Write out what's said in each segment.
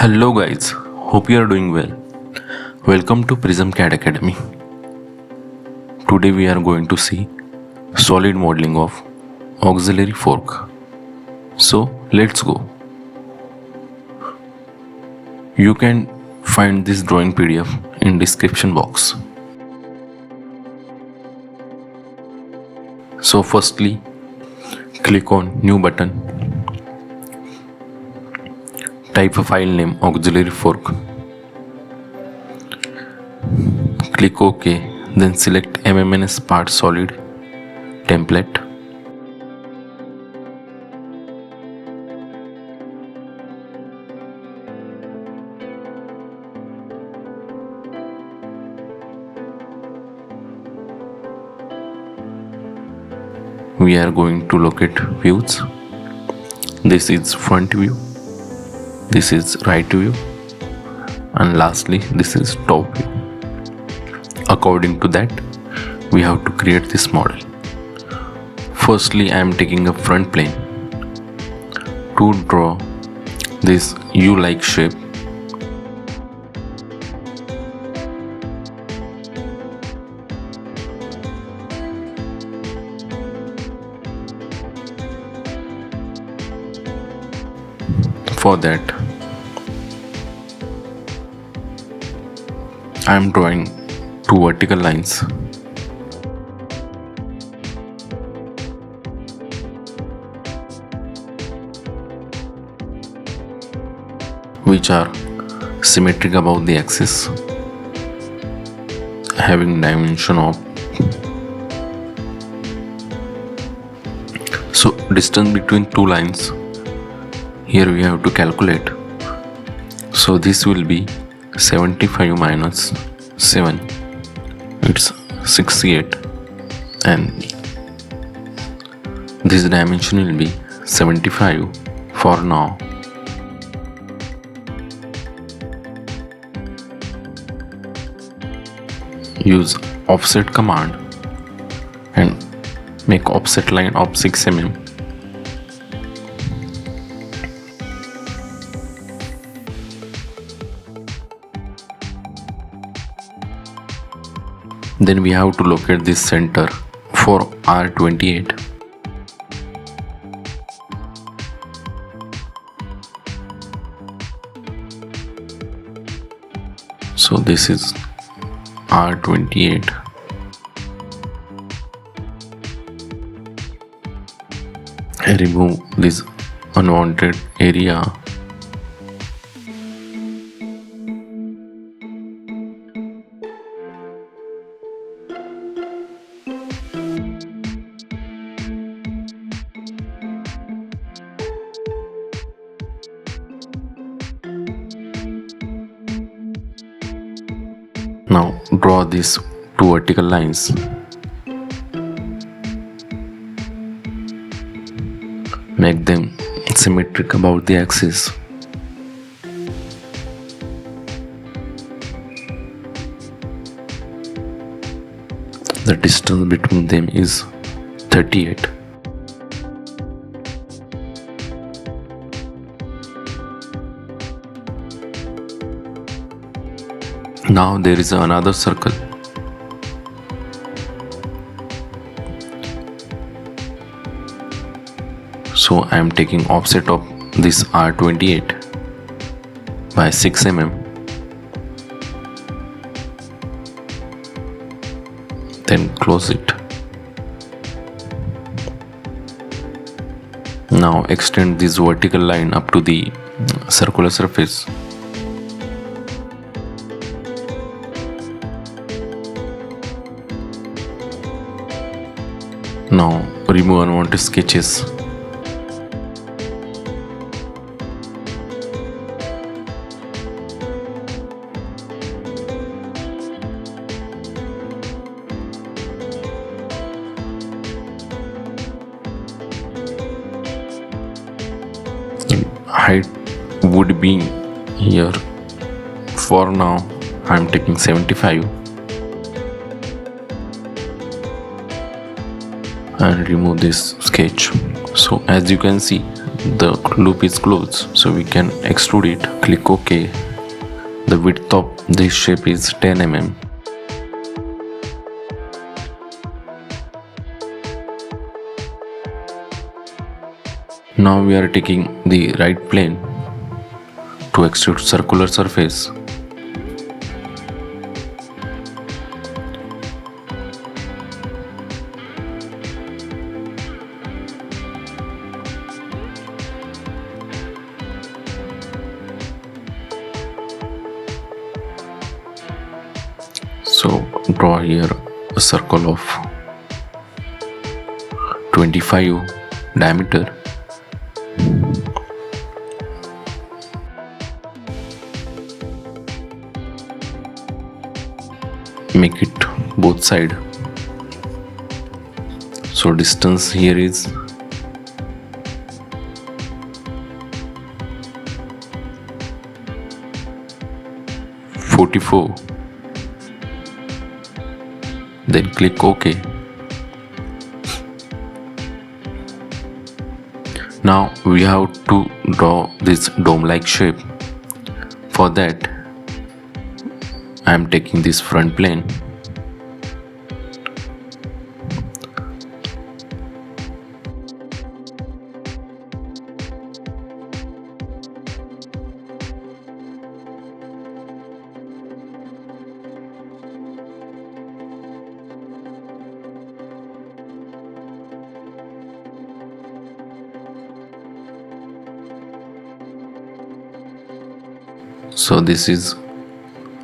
Hello guys, hope you are doing well. Welcome to Prism CAD Academy. Today we are going to see solid modeling of auxiliary fork. So let's go. You can find this drawing PDF in description box. So firstly, click on new button. Type a file name auxiliary fork. Click OK, then select MMNS part solid template. We are going to locate views. This is front view. This is right view, and lastly this is top view. According to that, we have to create this model. Firstly, I am taking a front plane to draw this U-like shape. For that, I am drawing two vertical lines. Which are symmetric above the axis, having dimension of. So distance between two lines, here we have to calculate. So this will be 75 minus 7, it's 68, and this dimension will be 75 for now. Use offset command and make offset line of 6 mm. Then we have to locate this center for R28. So this is R28. I remove this unwanted area. Now draw these two vertical lines. Make them symmetric about the axis. The distance between them is 38. Now there is another circle. So I am taking offset of this R28 by 6 mm. Then close it. Now extend this vertical line up to the circular surface. Now remove unwanted sketches. Height would be here. For now I am taking 75. And remove this sketch. So as you can see, the loop is closed, so we can extrude it. Click OK. The width of this shape is 10 mm. Now we are taking the right plane to extrude circular surface. So draw here a circle of 25 diameter. Make it both side. So distance here is 44. Then click OK. Now we have to draw this dome-like shape. For that, I am taking this front plane. So this is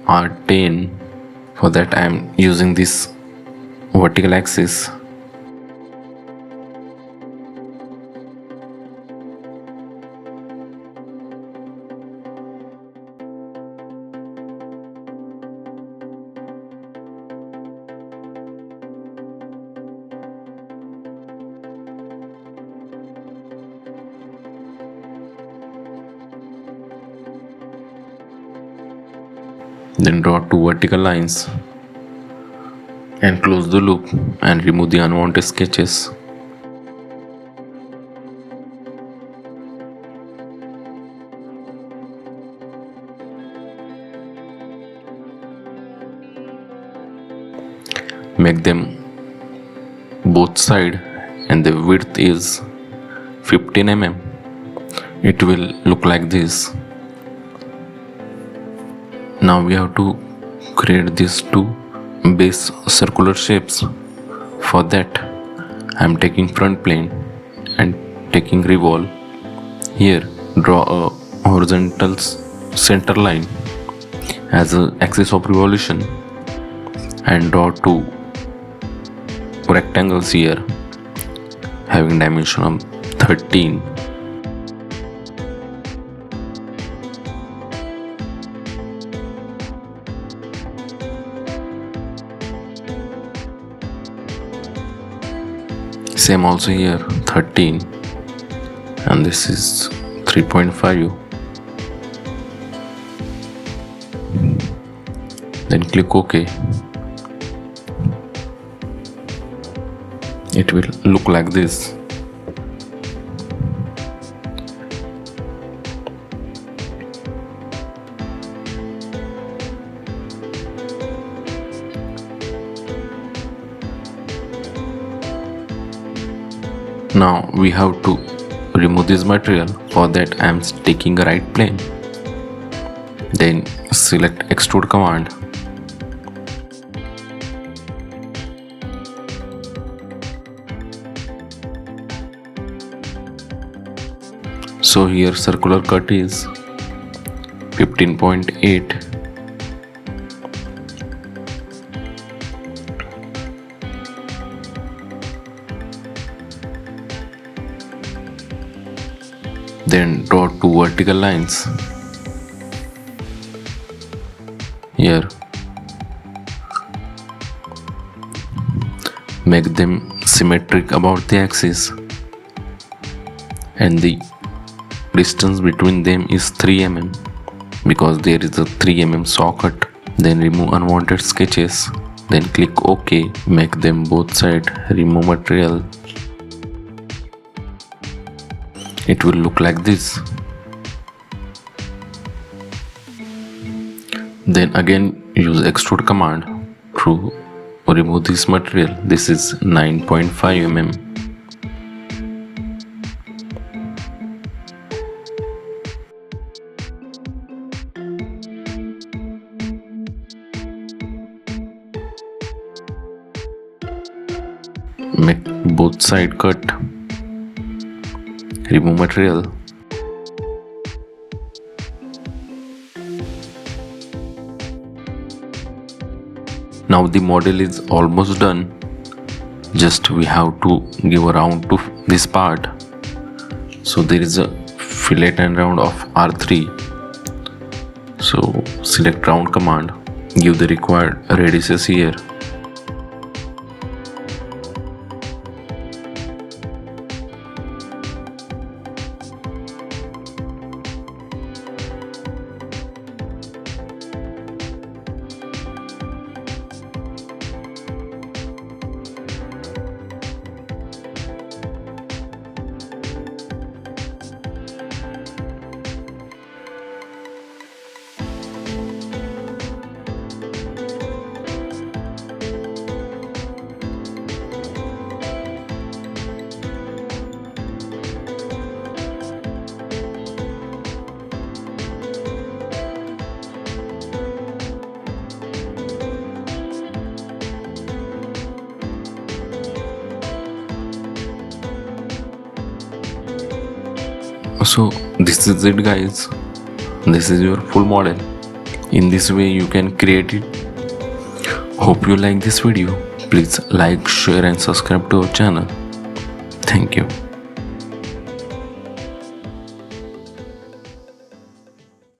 R10. For that I am using this vertical axis. Then draw two vertical lines and close the loop and remove the unwanted sketches. Make them both side and the width is 15 mm. It will look like this. Now we have to create these two base circular shapes. For that I am taking front plane and taking revolve. Here draw a horizontal center line as an axis of revolution and draw two rectangles here having dimension of 13. Same also here 13 and this is 3.5. Then click OK. It will look like this. Now we have to remove this material. For that I am taking a right plane. Then select extrude command. So here circular cut is 15.8. Then draw two vertical lines here. Make them symmetric about the axis and the distance between them is 3 mm because there is a 3 mm saw cut. Then remove unwanted sketches. Then click OK. Make them both sides. Remove material. it will look like this. Then again use extrude command to remove this material. This is 9.5 mm. Make both side cut. Remove material. Now the model is almost done. Just we have to give a round to this part. So there is a fillet and round of R3. So select round command. Give the required radiuses here. So this is it guys, this is your full model. In this way you can create it. Hope you like this video. Please like, share and subscribe to our channel. Thank you.